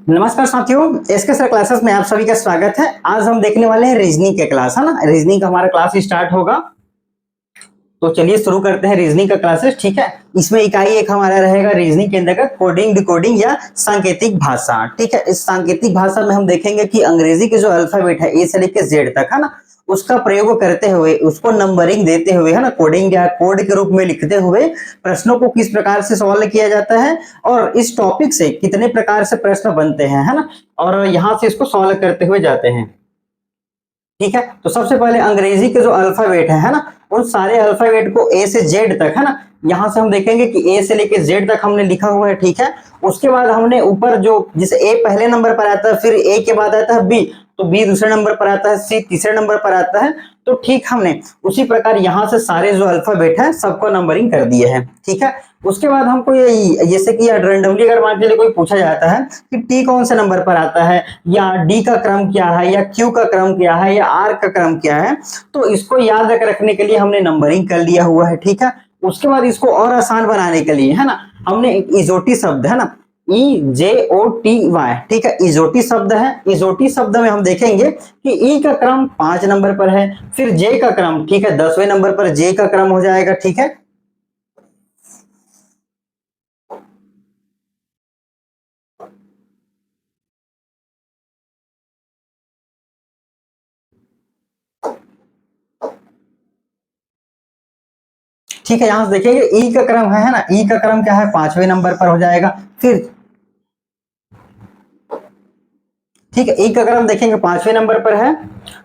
नमस्कार साथियों, SK sir classes में आप सभी का स्वागत है। आज हम देखने वाले हैं रीजनिंग के क्लास, है ना। रीजनिंग का हमारा क्लास स्टार्ट होगा, तो चलिए शुरू करते हैं रीजनिंग का क्लासेस। ठीक है, इसमें इकाई एक हमारा रहेगा रीजनिंग के अंतर्गत कोडिंग, डिकोडिंग या सांकेतिक भाषा। ठीक है, इस सांकेतिक भाषा में हम देखेंगे कि अंग्रेजी के जो अल्फाबेट है ए से लेकर जेड तक, है ना, उसका प्रयोग करते हुए, उसको नंबरिंग देते हुए, है ना, कोडिंग या कोड के रूप में लिखते हुए प्रश्नों को किस प्रकार से सॉल्व किया जाता है और इस टॉपिक से कितने प्रकार से प्रश्न बनते हैं, है ना, और यहां से इसको सॉल्व करते हुए जाते हैं। ठीक है, तो सबसे पहले अंग्रेजी के जो अल्फाबेट है ना, उन सारे अल्फाबेट को ए से जेड तक, है ना, यहां से हम देखेंगे कि ए से लेके जेड तक हमने लिखा हुआ है। ठीक है, उसके बाद हमने ऊपर जो जैसे ए पहले नंबर पर आता है, फिर ए के बाद आता है बी, तो बी दूसरे नंबर पर आता है, सी तीसरे नंबर पर आता है। तो ठीक हमने उसी प्रकार यहां से सारे जो अल्फाबेट है सबको नंबरिंग कर दिए हैं। ठीक है, उसके बाद हमको ये जैसे कि रैंडमली अगर मान लीजिए कोई पूछा जाता है कि टी कौन से नंबर पर आता है, या डी का क्रम क्या है, या क्यू का क्रम क्या है, या आर का क्रम क्या है, तो इसको याद रखने के लिए हमने नंबरिंग कर लिया हुआ है। ठीक है, उसके बाद इसको और आसान बनाने के लिए, है ना, हमने एक इजोटी शब्द, है ना, EJOTY, ठीक है, इजोटी शब्द है। इजोटी शब्द में हम देखेंगे कि ई का क्रम 5 नंबर पर है, फिर जे का क्रम, ठीक है, 10वें नंबर पर जे का क्रम हो जाएगा। ठीक है, ठीक है, यहां से देखेंगे ई का क्रम है ना, ई का क्रम क्या है, 5वें नंबर पर हो जाएगा। फिर ठीक है, ई का क्रम देखेंगे 5वें नंबर पर है,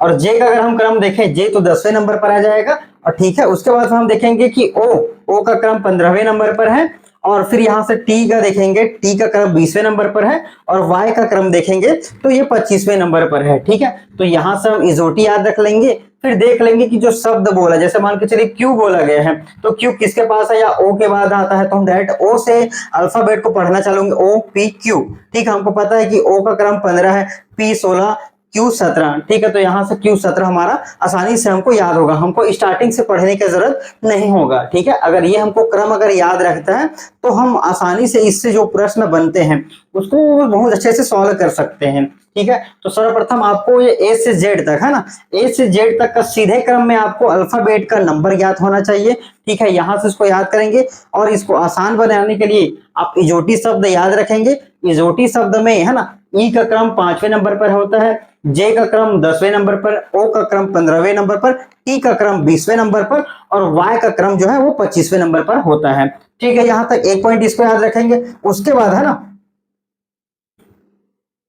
और जे का अगर हम क्रम देखें, जे तो 10वें नंबर पर आ जाएगा। और ठीक है, उसके बाद हम देखेंगे कि ओ का क्रम 15वें नंबर पर है, और फिर यहां से टी का देखेंगे, टी का क्रम 20वें नंबर पर है, और वाई का क्रम देखेंगे तो ये 25वें नंबर पर है। ठीक है, तो यहां से हम इजोटी याद रख लेंगे। फिर देख लेंगे कि जो शब्द बोला, जैसे मान के चलिए क्यू बोला गया है, तो क्यू किसके पास है, या ओ के बाद आता है, तो हम डायरेक्ट ओ से अल्फाबेट को पढ़ना चलेंगे, OPQ। ठीक है, हमको पता है कि ओ का क्रम 15 है, P16, Q17। ठीक है, तो यहां से Q17 हमारा आसानी से हमको याद होगा, हमको स्टार्टिंग से पढ़ने की जरूरत नहीं होगा। ठीक है, अगर ये हमको क्रम अगर याद रखता है तो हम आसानी से इससे जो प्रश्न बनते हैं उसको बहुत अच्छे से सॉल्व कर सकते हैं। ठीक है, तो सर्वप्रथम आपको ये ए से जेड तक, है ना, ए से जेड तक का सीधे क्रम में आपको अल्फाबेट का नंबर ज्ञात होना चाहिए। ठीक है, यहां से इसको याद करेंगे, और इसको आसान बनाने के लिए आप इजोटी शब्द याद रखेंगे। इजोटी शब्द में, है ना, ई का क्रम 5वें नंबर पर होता है, जे का क्रम 10वें नंबर पर, ओ का क्रम 15वें नंबर पर, टी का क्रम 20वें नंबर पर, और वाई का क्रम जो है वो 25वें नंबर पर होता है। ठीक है, यहां तक एक पॉइंट इसको याद रखेंगे। उसके बाद, है ना,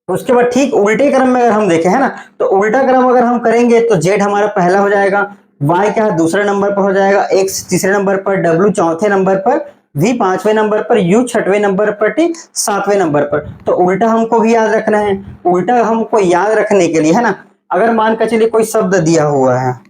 उसके बाद ठीक उल्टे क्रम में अगर हम देखें, है ना, तो उल्टा क्रम अगर हम करेंगे तो जेड हमारा पहला हो जाएगा, वाई क्या दूसरे नंबर पर हो जाएगा, एक्स तीसरे नंबर पर, डब्ल्यू चौथे नंबर पर, वी 5वें नंबर पर, यू 6वें नंबर पर, टी 7वें नंबर पर। तो उल्टा हमको भी याद रखना है। उल्टा हमको याद रखने के लिए, है ना, अगर मान कर चलिए कोई शब्द दिया हुआ है,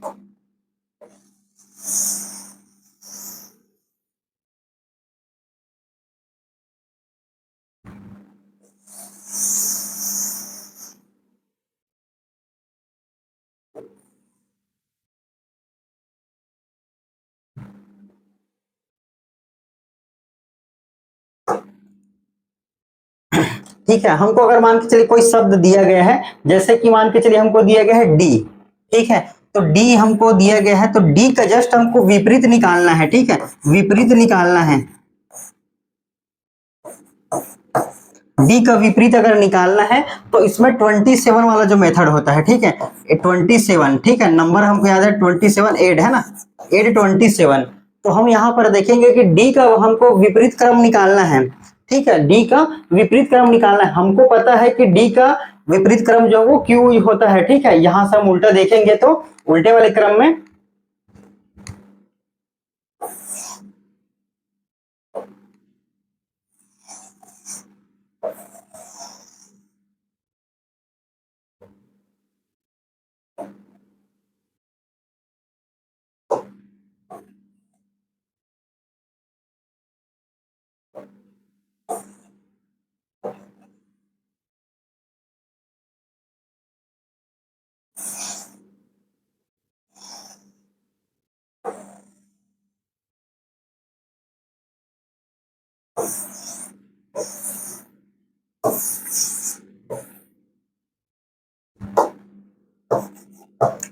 ठीक है, हमको अगर मान के चलिए कोई शब्द दिया गया है, जैसे कि मान के चलिए हमको दिया गया है डी। ठीक है, तो डी हमको दिया गया है, तो डी का जस्ट हमको विपरीत निकालना है। ठीक है, विपरीत निकालना है। डी का विपरीत अगर निकालना है तो इसमें 27 वाला जो मेथड होता है, ठीक है, 27, ठीक है, नंबर हमको याद है 27, एड है ना, एड 27। तो हम यहाँ पर देखेंगे कि डी का हमको विपरीत क्रम निकालना है। ठीक है, डी का विपरीत क्रम निकालना है। हमको पता है कि डी का विपरीत क्रम जो वो क्यू होता है। ठीक है, यहां से हम उल्टा देखेंगे तो उल्टे वाले क्रम में,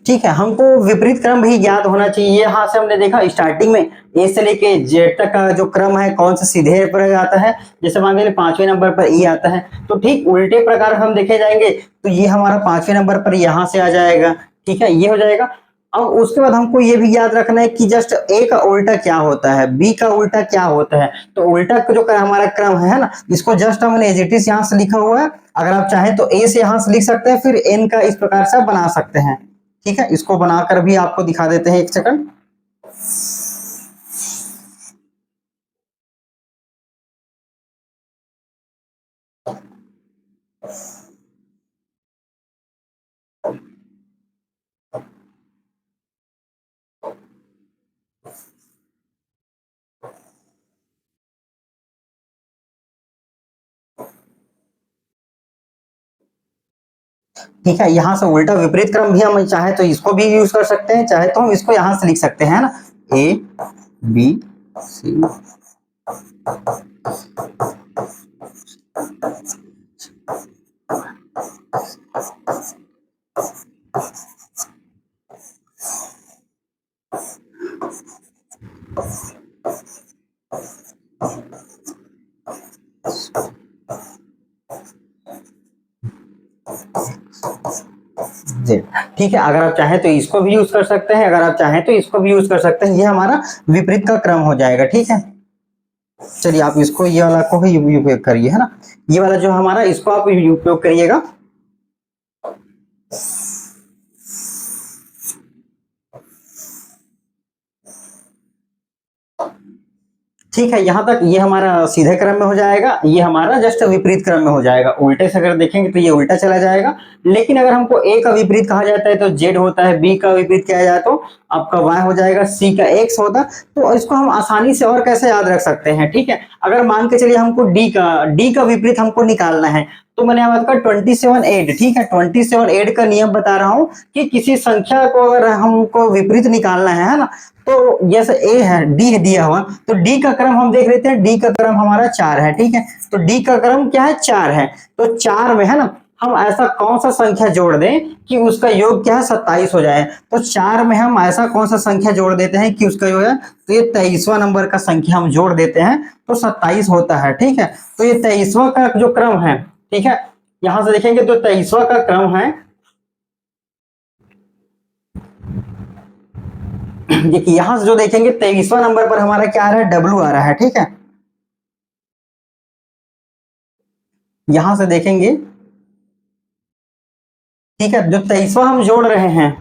ठीक है, हमको विपरीत क्रम भी ज्ञात होना चाहिए। यहाँ से हमने देखा स्टार्टिंग में ए से लेके जेड तक का जो क्रम है कौन सा सीधे पर आता है, जैसे मान लीजिए 5वें नंबर पर ई आता है, तो ठीक उल्टे प्रकार हम देखे जाएंगे तो ये हमारा 5वें नंबर पर यहाँ से आ जाएगा। ठीक है, ये हो जाएगा। अब उसके बाद हमको ये भी याद रखना है कि जस्ट ए का उल्टा क्या होता है, बी का उल्टा क्या होता है। तो उल्टा जो हमारा क्रम है ना, इसको जस्ट हमने एज इट इज यहाँ से लिखा हुआ है। अगर आप चाहें तो ए से यहाँ से लिख सकते हैं, फिर एन का इस प्रकार से बना सकते हैं। ठीक है, इसको बनाकर भी आपको दिखा देते हैं, एक सेकंड। ठीक है, यहाँ से उल्टा विपरीत क्रम भी हम चाहे तो इसको भी यूज कर सकते हैं, चाहे तो हम इसको यहाँ से लिख सकते हैं ना, ए बी सी। ठीक है, अगर आप चाहें तो इसको भी यूज कर सकते हैं, अगर आप चाहें तो इसको भी यूज कर सकते हैं, ये हमारा विपरीत का क्रम हो जाएगा। ठीक है, चलिए आप इसको ये वाला को ही उपयोग करिए, है ना, ये वाला जो हमारा इसको आप उपयोग करिएगा। ठीक है, यहाँ तक ये हमारा सीधे क्रम में हो जाएगा, ये हमारा जस्ट विपरीत क्रम में हो जाएगा। उल्टे से अगर देखेंगे तो ये उल्टा चला जाएगा, लेकिन अगर हमको ए का विपरीत कहा जाता है तो जेड होता है, बी का विपरीत किया जाए तो आपका वाई हो जाएगा, सी का एक्स होता। तो इसको हम आसानी से और कैसे याद रख सकते हैं। ठीक है, अगर मान के चलिए हमको डी का विपरीत हमको निकालना है, तो मैंने आपका 27 ठीक है, 27 का नियम बता रहा हूँ कि किसी संख्या को अगर हमको विपरीत निकालना है ना, तो जैसे ए है, डी है दिया हुआ, तो डी का क्रम हम देख लेते हैं, डी का क्रम हमारा 4 है। ठीक है, तो डी का क्रम क्या है, 4 है। तो 4 में है ना, हम ऐसा कौन सा संख्या जोड़ दें कि उसका योग क्या है, 27 हो जाए। तो 4 में हम ऐसा कौन सा संख्या जोड़ देते हैं कि उसका योग है, तो ये 23वां नंबर का संख्या हम जोड़ देते हैं तो 27 होता है। ठीक है, तो ये 23वां का जो क्रम है, ठीक है, यहां से देखेंगे तो 23वां का क्रम है, देखिए यहां से जो देखेंगे 23वां नंबर पर हमारा क्या आ रहा है, डब्ल्यू आ रहा है। ठीक है, यहां से देखेंगे, ठीक है, जो 23वां हम जोड़ रहे हैं,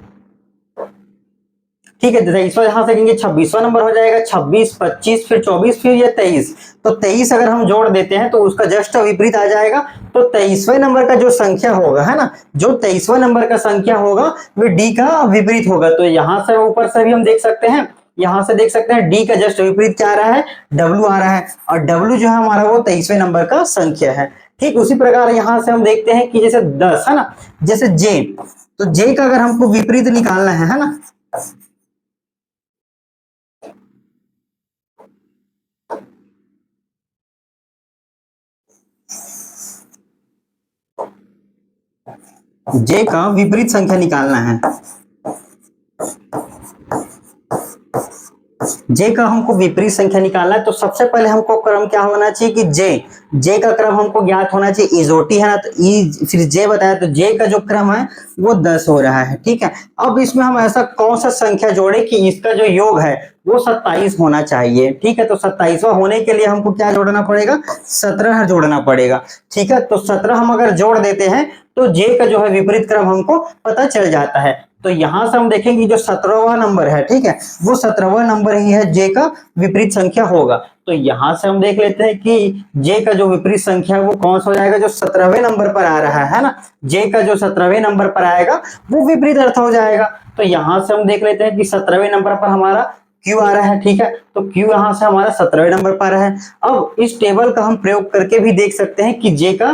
ठीक है, 23वां यहां से देखेंगे 26वां नंबर हो जाएगा, 26 25 फिर 24 फिर ये 23। तो 23 अगर हम जोड़ देते हैं तो उसका जस्ट विपरीत आ जाएगा। तो 23वें नंबर का जो संख्या होगा, है ना, जो 23वें नंबर का संख्या होगा वो डी का विपरीत होगा। तो यहां से ऊपर से भी हम देख सकते हैं, यहां से देख सकते हैं डी का जस्ट विपरीत क्या आ रहा है, डब्ल्यू आ रहा है, और डब्ल्यू जो है हमारा वो 23वें नंबर का संख्या है। ठीक उसी प्रकार यहां से हम देखते हैं कि जैसे 10 है ना, जैसे जे, तो जे का अगर हमको विपरीत निकालना है ना, जे का विपरीत संख्या निकालना है, जे का हमको विपरीत संख्या निकालना है, तो सबसे पहले हमको क्रम क्या होना चाहिए कि जे का क्रम हमको ज्ञात होना चाहिए। इजोटी है ना, तो ई फिर जे बताया, तो जे का जो क्रम है वो 10 हो रहा है। ठीक है, अब इसमें हम ऐसा कौन सा संख्या जोड़े कि इसका जो योग है वो 27 होना चाहिए। ठीक है, तो 27वां होने के लिए हमको क्या जोड़ना पड़ेगा, 17 जोड़ना पड़ेगा। ठीक है, तो 17 हम अगर जोड़ देते हैं तो जे का जो है विपरीत क्रम हमको पता चल जाता है। तो यहां से हम देखेंगे जो 17वां नंबर है, ठीक है, वो 17वां नंबर ही है जे का विपरीत संख्या होगा। तो यहां से हम देख लेते हैं कि जे का जो विपरीत संख्या है वो कौन सा हो जाएगा, जो 17वें नंबर पर आ रहा है ना, जे का जो 17वें नंबर पर आएगा वो विपरीत अर्थ हो जाएगा। तो यहां से हम देख लेते हैं कि 17वें नंबर पर हमारा क्यू आ रहा है। ठीक है, तो क्यू यहां से हमारा 17वें नंबर पर है। अब इस टेबल का हम प्रयोग करके भी देख सकते हैं कि जे का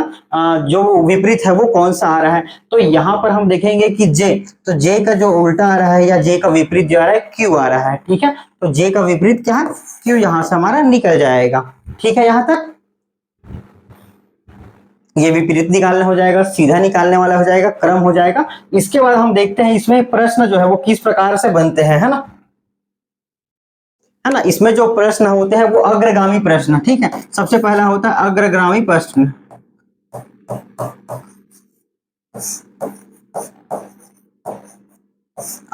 जो विपरीत है वो कौन सा आ रहा है। तो यहां पर हम देखेंगे कि जे, तो जे का जो उल्टा आ रहा है या जे का विपरीत जो आ रहा है क्यू आ रहा है। ठीक है, तो जे का विपरीत क्या है, क्यू, यहां से हमारा निकल जाएगा। ठीक है, यहां तक ये विपरीत निकालना हो जाएगा, सीधा निकालने वाला हो जाएगा, क्रम हो जाएगा। इसके बाद हम देखते हैं इसमें प्रश्न जो है वो किस प्रकार से बनते हैं, है ना, है ना। इसमें जो प्रश्न होते हैं वो अग्रगामी प्रश्न, ठीक है। सबसे पहला होता है अग्रगामी प्रश्न।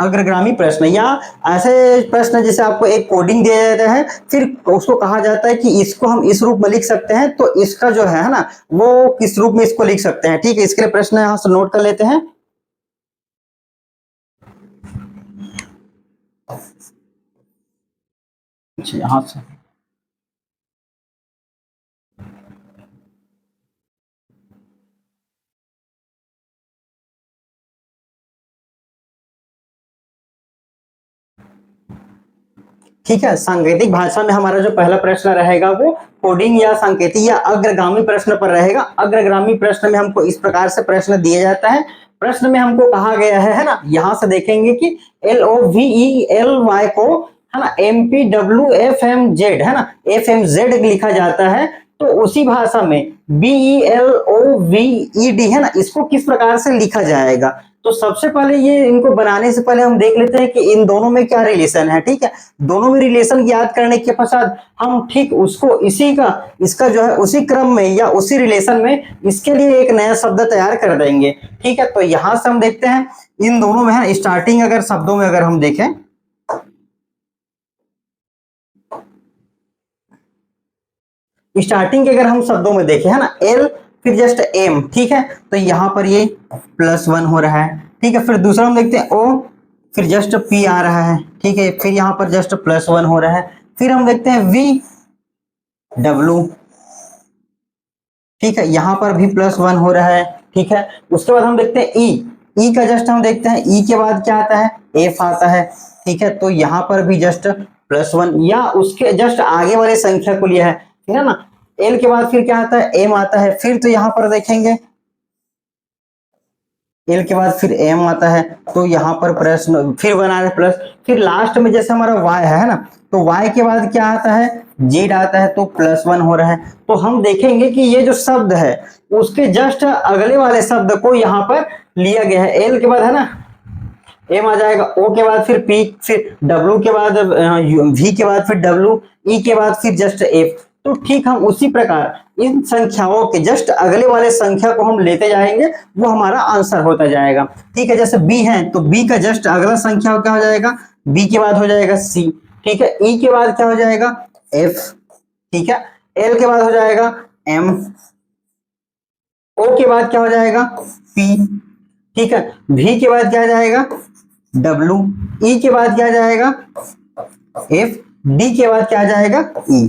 अग्रगामी प्रश्न या ऐसे प्रश्न जैसे आपको एक कोडिंग दिया जाता है, फिर उसको कहा जाता है कि इसको हम इस रूप में लिख सकते हैं, तो इसका जो है ना वो किस रूप में इसको लिख सकते हैं, ठीक है। इसके लिए प्रश्न यहां से नोट कर लेते हैं। यहां से ठीक है। सांकेतिक भाषा में हमारा जो पहला प्रश्न रहेगा वो कोडिंग या सांकेतिक या अग्रगामी प्रश्न पर रहेगा। अग्रगामी प्रश्न में हमको इस प्रकार से प्रश्न दिया जाता है। प्रश्न में हमको कहा गया है ना, यहां से देखेंगे कि LOVELY को है ना MPWFMZ है ना FMZ लिखा जाता है, तो उसी भाषा में BELOVED है ना, इसको किस प्रकार से लिखा जाएगा। तो सबसे पहले ये इनको बनाने से पहले हम देख लेते हैं कि इन दोनों में क्या रिलेशन है, ठीक है। दोनों में रिलेशन याद करने के पश्चात हम ठीक उसको इसी का इसका जो है उसी क्रम में या उसी रिलेशन में इसके लिए एक नया शब्द तैयार कर देंगे, ठीक है। तो यहां से हम देखते हैं इन दोनों में है स्टार्टिंग अगर शब्दों में अगर हम देखें, स्टार्टिंग के अगर हम शब्दों में देखें है ना एल फिर जस्ट एम, ठीक है। तो यहाँ पर ये +1 हो रहा है, ठीक है। फिर दूसरा हम देखते हैं ओ फिर जस्ट पी आ रहा है, ठीक है। फिर यहाँ पर जस्ट +1 हो रहा है। फिर हम देखते हैं वी डब्लू, ठीक है। यहाँ पर भी +1 हो रहा है, ठीक है। उसके बाद हम देखते हैं ई का जस्ट हम देखते हैं ई के बाद क्या आता है एफ आता है, ठीक है। तो यहाँ पर भी जस्ट +1 या उसके जस्ट आगे वाले संख्या को लिया है, ठीक है ना। एल के बाद फिर क्या आता है एम आता है। फिर तो यहाँ पर देखेंगे एल के बाद फिर एम आता है, तो यहाँ पर प्रश्न फिर बना रहे प्लस। फिर लास्ट में जैसे हमारा वाई है ना, तो वाई के बाद क्या आता है जेड आता है, तो +1 हो रहा है। तो हम देखेंगे कि ये जो शब्द है उसके जस्ट अगले वाले शब्द को यहाँ पर लिया गया है। एल के बाद है ना एम आ जाएगा, ओ के बाद फिर पी, फिर डब्ल्यू के बाद वी के बाद फिर डब्ल्यू, ई के बाद फिर जस्ट एफ। तो ठीक हम उसी प्रकार इन संख्याओं के जस्ट अगले वाले संख्या को हम लेते जाएंगे, वो हमारा आंसर होता जाएगा, ठीक है। जैसे बी है तो बी का जस्ट अगला संख्या क्या हो जाएगा बी के बाद हो जाएगा सी, ठीक है। ई के बाद क्या हो जाएगा एफ, ठीक है। एल के बाद हो जाएगा एम, ओ के बाद क्या हो जाएगा पी, ठीक है। वी के बाद क्या जाएगा डब्लू, ई के बाद क्या जाएगा एफ, डी के बाद क्या जाएगा ई,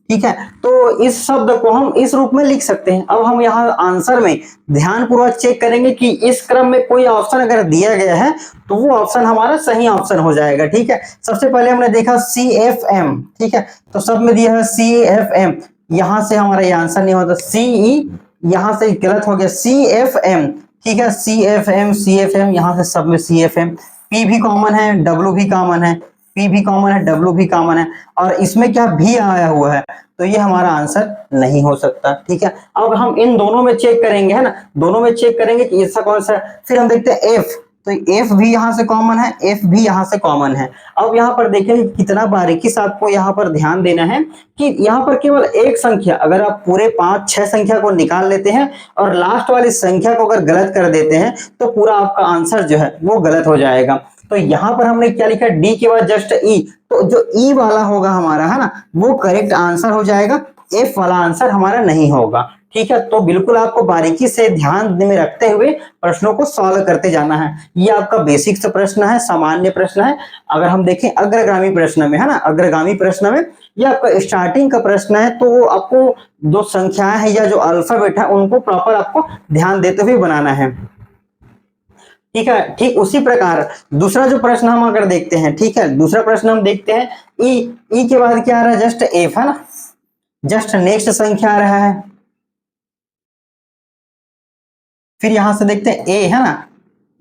ठीक है। तो इस शब्द को हम इस रूप में लिख सकते हैं। अब हम यहाँ आंसर में ध्यानपूर्वक चेक करेंगे कि इस क्रम में कोई ऑप्शन अगर दिया गया है तो वो ऑप्शन हमारा सही ऑप्शन हो जाएगा, ठीक है। सबसे पहले हमने देखा CFM, ठीक है। तो सब में दिया है CFM, यहां से हमारा ये आंसर नहीं होता, CE यहां से गलत हो गया, CFM, ठीक है। CFM यहां से सब में CFM, P भी कॉमन है, W भी कॉमन है, P भी कॉमन है, W भी कॉमन है, और इसमें क्या भी आया हुआ है, तो ये हमारा आंसर नहीं हो सकता, ठीक है। अब हम इन दोनों में चेक करेंगे, है ना, दोनों में चेक करेंगे कि इसका कौन सा है। फिर हम देखते हैं F, तो F भी यहाँ से कॉमन है, F भी यहाँ से कॉमन है। अब यहाँ पर देखेंगे कितना बारीकी से आपको यहाँ पर ध्यान देना है कि यहाँ पर केवल एक संख्या, अगर आप पूरे 5-6 संख्या को निकाल लेते हैं और लास्ट वाली संख्या को अगर गलत कर देते हैं तो पूरा आपका आंसर जो है वो गलत हो जाएगा। तो यहाँ पर हमने क्या लिखा डी के बाद जस्ट ई, तो जो ई वाला होगा हमारा है ना वो करेक्ट आंसर हो जाएगा, एफ वाला आंसर हमारा नहीं होगा, ठीक है। तो बिल्कुल आपको बारीकी से ध्यान में रखते हुए प्रश्नों को सॉल्व करते जाना है। ये आपका बेसिक से प्रश्न है, सामान्य प्रश्न है। अगर हम देखें अग्रगामी प्रश्न में, है ना, अग्रगामी प्रश्न में ये आपका स्टार्टिंग का प्रश्न है, तो आपको जो संख्याएं है या जो अल्फाबेट है उनको प्रॉपर आपको ध्यान देते हुए बनाना है, ठीक है। ठीक उसी प्रकार दूसरा जो प्रश्न हम अगर देखते हैं, ठीक है, दूसरा प्रश्न हम देखते हैं ई के बाद क्या आ रहा है जस्ट एफ, है ना, जस्ट नेक्स्ट संख्या आ रहा है। फिर यहां से देखते हैं ए, है ना,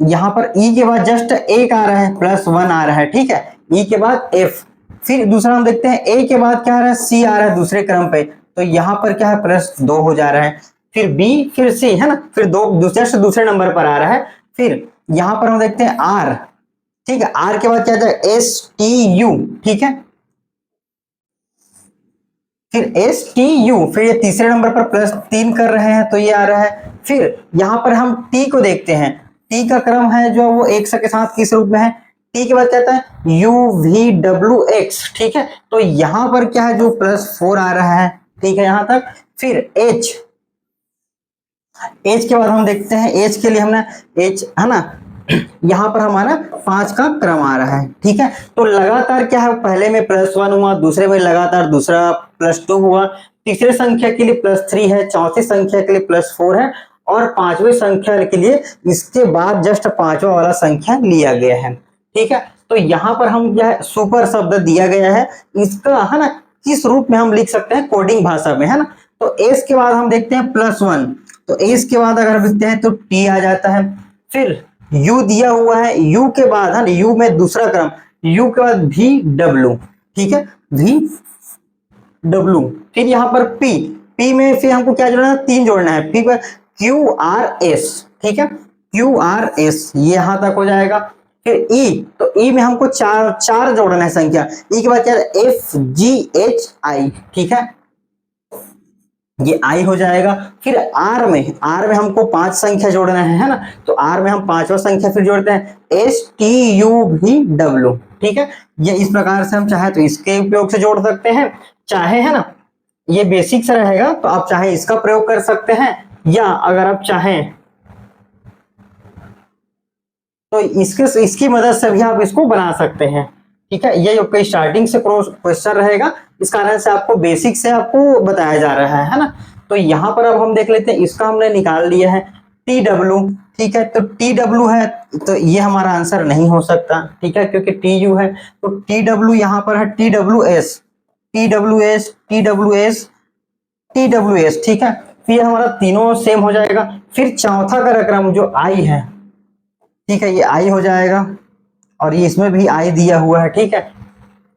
यहां पर ई के बाद जस्ट एक आ रहा है, +1 आ रहा है, ठीक है। ई के बाद एफ, फिर दूसरा हम देखते हैं ए के बाद क्या आ रहा है सी आ रहा है दूसरे क्रम पे, तो यहां पर क्या है +2 हो जा रहा है। फिर बी, फिर सी, है ना, फिर दो दूसरे से दूसरे नंबर पर आ रहा है। फिर यहां पर हम देखते हैं आर, ठीक है, आर के बाद क्या आता है एस टी यू, ठीक है, फिर एस टी यू, फिर ये तीसरे नंबर पर +3 कर रहे हैं तो ये आ रहा है। फिर यहां पर हम टी को देखते हैं, टी का क्रम है जो वो एक्स के साथ किस रूप में है, टी के बाद क्या आता है यू वी डब्ल्यू एक्स, ठीक है, तो यहां पर क्या है जो +4 आ रहा है, ठीक है यहां तक। फिर एच, एच के बाद हम देखते हैं, एच के लिए हमने एच है ना, यहां पर हमारा 5 का क्रम आ रहा है, ठीक है, तो लगातार क्या है पहले में +1 हुआ, दूसरे में लगातार दूसरा +2 हुआ, तीसरे संख्या के लिए +3 है, चौथी संख्या के लिए +4 है, और पांचवी संख्या के लिए इसके बाद जस्ट पांचवा वाला संख्या लिया गया है, ठीक है। तो यहां पर हम यह सुपर शब्द दिया गया है, इसका है ना किस रूप में हम लिख सकते हैं कोडिंग भाषा में, है ना। तो एस के बाद हम देखते हैं +1, तो एस के बाद अगर लिखते हैं तो टी आ जाता है। फिर यू दिया हुआ है, यू के बाद है ना, यू में दूसरा क्रम, यू के बाद भी डब्ल्यू, ठीक है, भी डब्ल्यू, फिर यहां पर पी, पी में फिर हमको क्या जोड़ना है 3 जोड़ना है, पी पर क्यू आर एस, ठीक है, क्यू आर एस ये यहां तक हो जाएगा। फिर ई, तो ई में हमको चार जोड़ना है संख्या, ई के बाद क्या एफ जी एच आई, ठीक है, ये आई हो जाएगा। फिर आर में हमको 5 संख्या जोड़ना है ना, तो आर में हम 5वां संख्या फिर जोड़ते हैं एस टी यू भी डब्ल्यू, ठीक है, ये इस प्रकार से हम चाहे तो इसके उपयोग से जोड़ सकते हैं, चाहे है ना ये बेसिक से रहेगा तो आप चाहे इसका प्रयोग कर सकते हैं, या अगर आप चाहें तो इसकी मदद से भी आप इसको बना सकते हैं, ठीक है। ये आपका स्टार्टिंग से क्वेश्चन रहेगा, इस कारण से आपको बेसिक से आपको बताया जा रहा है ना। तो यहाँ पर अब हम देख लेते हैं, इसका हमने निकाल लिया है टी डब्ल्यू, ठीक है, तो टी डब्ल्यू है तो ये हमारा आंसर नहीं हो सकता, ठीक है, क्योंकि टी यू है, तो टी डब्ल्यू यहाँ पर है T W S, T W S, T W S, T W S, ठीक है, फिर हमारा तीनों सेम हो जाएगा। फिर चौथा का क्रम जो आई है, ठीक है, ये आई हो जाएगा, और ये इसमें भी आई दिया हुआ है, ठीक है,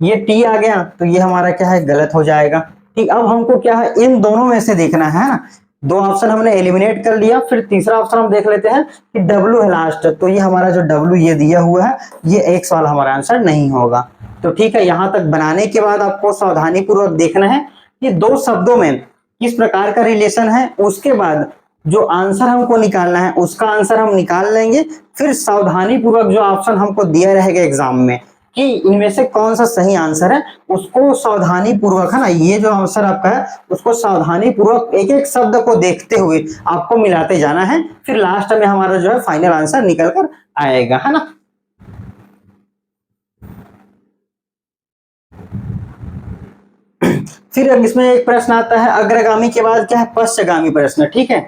ये टी आ गया तो ये हमारा क्या है गलत हो जाएगा, ठीक। अब हमको क्या है इन दोनों में से देखना है ना, 2 ऑप्शन हमने एलिमिनेट कर लिया, फिर तीसरा ऑप्शन हम देख लेते हैं कि डब्ल्यू है लास्ट, तो ये हमारा जो डब्ल्यू ये दिया हुआ है ये एक्स वाला हमारा आंसर नहीं होगा। तो ठीक है, यहां तक बनाने के बाद आपको सावधानी पूर्वक देखना है कि 2 शब्दों में किस प्रकार का रिलेशन है, उसके बाद जो आंसर हमको निकालना है उसका आंसर हम निकाल लेंगे। फिर सावधानी पूर्वक जो ऑप्शन हमको दिया रहेगा एग्जाम में कि इनमें से कौन सा सही आंसर है, उसको सावधानी पूर्वक, है ना, ये जो आंसर आपका है उसको सावधानी पूर्वक एक एक शब्द को देखते हुए आपको मिलाते जाना है, फिर लास्ट में हमारा जो है फाइनल आंसर निकल कर आएगा, है ना। फिर अब इसमें एक प्रश्न आता है अग्रगामी के बाद क्या है पश्चगामी प्रश्न, ठीक है।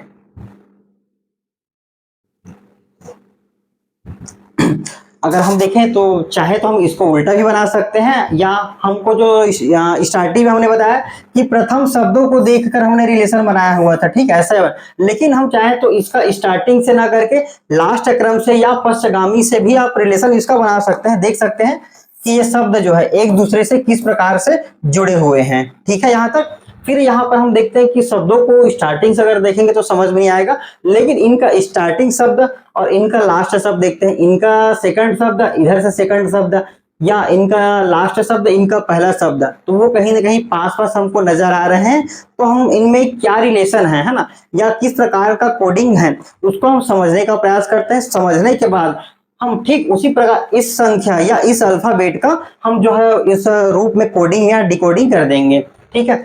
अगर हम देखें तो चाहे तो हम इसको उल्टा भी बना सकते हैं, या हमको जो स्टार्टिंग में हमने बताया कि प्रथम शब्दों को देखकर हमने रिलेशन बनाया हुआ था, ठीक है, ऐसा है। लेकिन हम चाहे तो इसका स्टार्टिंग से ना करके लास्ट क्रम से या पश्चगामी से भी आप रिलेशन इसका बना सकते हैं, देख सकते हैं कि ये शब्द जो है एक दूसरे से किस प्रकार से जुड़े हुए हैं, ठीक है, यहाँ तक। फिर यहाँ पर हम देखते हैं कि शब्दों को स्टार्टिंग से अगर देखेंगे तो समझ में नहीं आएगा, लेकिन इनका स्टार्टिंग शब्द और इनका लास्ट शब्द देखते हैं, इनका सेकंड शब्द इधर से सेकंड शब्द, या इनका लास्ट शब्द इनका पहला शब्द, तो वो कहीं ना कहीं पास पास हमको नजर आ रहे हैं, तो हम इनमें क्या रिलेशन है ना, या किस प्रकार का कोडिंग है उसको हम समझने का प्रयास करते हैं। समझने के बाद हम ठीक उसी प्रकार इस संख्या या इस अल्फाबेट का हम जो है इस रूप में कोडिंग या डिकोडिंग कर देंगे, ठीक है।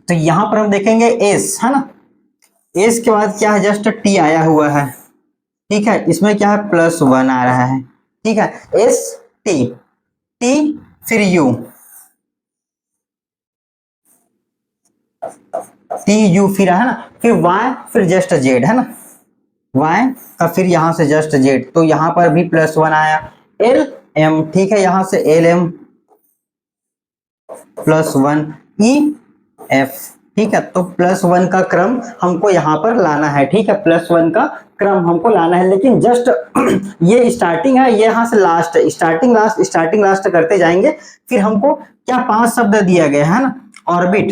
तो यहां पर हम देखेंगे एस, है ना, एस के बाद क्या है जस्ट टी आया हुआ है, ठीक है, इसमें क्या है +1 आ रहा है, ठीक है, एस टी, टी फिर यू, टी यू फिर है ना, फिर वाई फिर जस्ट जेड, है ना, वाई का फिर यहां से जस्ट जेड, तो यहां पर भी +1 आया, एल एम, ठीक है, यहां से एल एम +1, ई एफ, ठीक है, तो +1 का क्रम हमको यहाँ पर लाना है, ठीक है, +1 का क्रम हमको लाना है, लेकिन जस्ट ये स्टार्टिंग है, ये यहाँ से लास्ट, स्टार्टिंग लास्ट करते जाएंगे। फिर हमको क्या 5 शब्द दिया गया है ना, ऑर्बिट,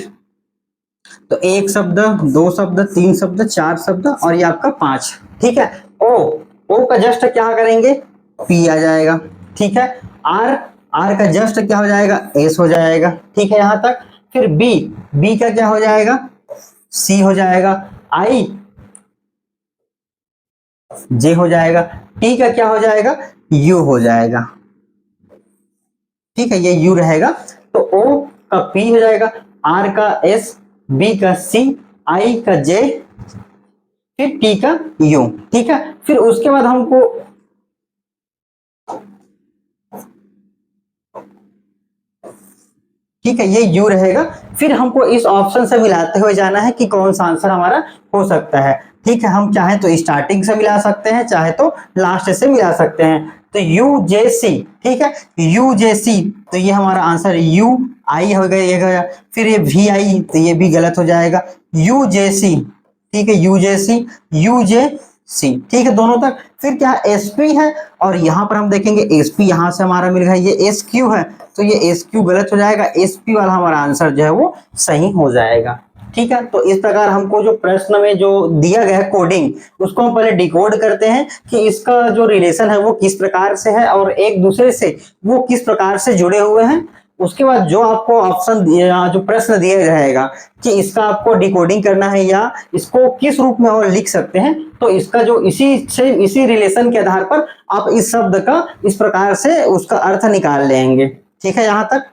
तो एक शब्द, दो शब्द, तीन शब्द, चार शब्द और ये आपका 5। ठीक है। ओ, ओ का जस्ट क्या करेंगे, पी आ जाएगा। ठीक है। आर, आर का जस्ट क्या हो जाएगा, एस हो जाएगा। ठीक है यहां तक। फिर बी, बी का क्या हो जाएगा, सी हो जाएगा। आई, जे हो जाएगा। टी का क्या हो जाएगा, यू हो जाएगा। ठीक है, ये यू रहेगा। तो ओ का पी हो जाएगा, आर का एस, बी का सी, आई का जे, फिर टी का यू। ठीक है। फिर उसके बाद हमको ठीक है, ये यू रहेगा। फिर हमको इस ऑप्शन से मिलाते हुए जाना है कि कौन सा आंसर हमारा हो सकता है। ठीक है, हम चाहे तो स्टार्टिंग से मिला सकते हैं, चाहे तो लास्ट से मिला सकते हैं। तो यू जे सी, ठीक है, यू जे सी, तो ये हमारा आंसर यू आई हो गया, ये गया। फिर ये वी आई, तो ये भी गलत हो जाएगा। यू जे सी, ठीक है, यू जे सी, यू जे सी। ठीक है, दोनों तक। फिर क्या एस पी है, और यहाँ पर हम देखेंगे एस पी, यहाँ से हमारा मिल गया ये एस क्यू है, तो ये एस क्यू गलत हो जाएगा, एस पी वाला हमारा आंसर जो है वो सही हो जाएगा। ठीक है, तो इस प्रकार हमको जो प्रश्न में जो दिया गया है कोडिंग, उसको हम पहले डिकोड करते हैं कि इसका जो रिलेशन है वो किस प्रकार से है और एक दूसरे से वो किस प्रकार से जुड़े हुए हैं। उसके बाद जो आपको ऑप्शन जो प्रश्न दिया रहेगा कि इसका आपको डिकोडिंग करना है या इसको किस रूप में और लिख सकते हैं, तो इसका जो इसी रिलेशन के आधार पर आप इस शब्द का इस प्रकार से उसका अर्थ निकाल लेंगे। ठीक है यहाँ तक।